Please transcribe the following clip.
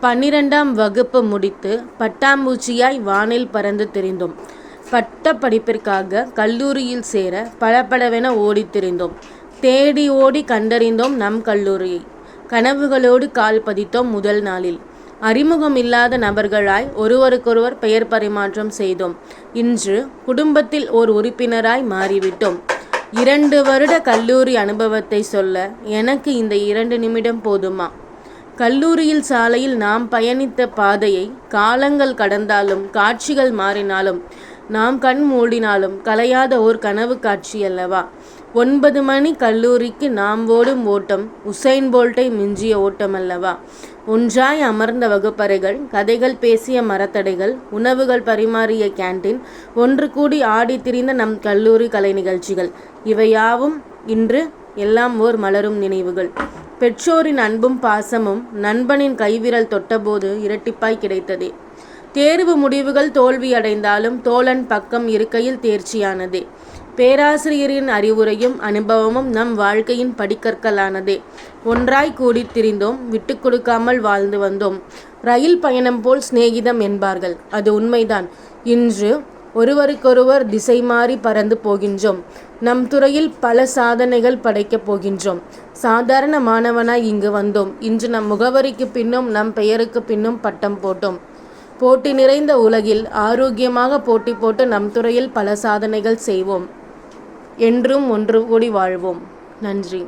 12ஆம் வகுப்பு முடித்து பட்டாம்பூச்சியாய் வானில் பறந்து திரிந்தோம். பட்ட படிப்பிற்காக கல்லூரியில் சேர படபடவென ஓடித் திரிந்தோம். தேடி ஓடி கண்டறிந்தோம் நம் கல்லூரியை. கனவுகளோடு கால் பதித்தோம் முதல் நாளில். அறிமுகம் இல்லாத நபர்களாய் ஒருவருக்கொருவர் பெயர் பரிமாற்றம் செய்தோம். இன்று குடும்பத்தில் ஓர் உறுப்பினராய் மாறிவிட்டோம். 2 வருட கல்லூரி அனுபவத்தை சொல்ல எனக்கு இந்த 2 நிமிடம் போதுமா? கல்லூரியில் சாலையில் நாம் பயணித்த பாதையை காலங்கள் கடந்தாலும் காட்சிகள் மாறினாலும் நாம் கண் மூடினாலும் கலையாத ஓர் கனவு காட்சி அல்லவா? 9 மணி கல்லூரிக்கு நாம் ஓடும் ஓட்டம் உசைன் போல்ட்டை மிஞ்சிய ஓட்டம் அல்லவா? ஒன்றாய் அமர்ந்த வகுப்பறைகள், கதைகள் பேசிய மரத்தடைகள், உணவுகள் பரிமாறிய கேண்டீன், ஒன்று கூடி ஆடி திரிந்த நம் கல்லூரி கலை நிகழ்ச்சிகள், இவையாவும் இன்று எல்லாம் ஓர் மலரும் நினைவுகள். பெற்றோரின் அன்பும் பாசமும் நண்பனின் கைவிரல் தொட்டபோது இரட்டிப்பாய் கிடைத்ததே. தேர்வு முடிவுகள் தோல்வியடைந்தாலும் தோழன் பக்கம் இருக்கையில் தேர்ச்சியானதே. பேராசிரியரின் அறிவுரையும் அனுபவமும் நம் வாழ்க்கையின் படிக்கற்களானதே. ஒன்றாய் கூடித் திரிந்தோம், விட்டு கொடுக்காமல் வாழ்ந்து வந்தோம். ரயில் பயணம் போல் சிநேகிதம் என்பார்கள், அது உண்மைதான். இன்று ஒருவருக்கொருவர் திசை மாறி பறந்து போகின்றோம். நம் துறையில் பல சாதனைகள் படைக்கப் போகின்றோம். சாதாரண மாணவனாய் இங்கு வந்தோம். இன்று நம் முகவரிக்கு பின்னும் நம் பெயருக்கு பின்னும் பட்டம் போட்டோம். போட்டி நிறைந்த உலகில் ஆரோக்கியமாக போட்டி போட்டு நம் துறையில் பல சாதனைகள் செய்வோம். என்றும் ஒன்று கூடி வாழ்வோம். நன்றி.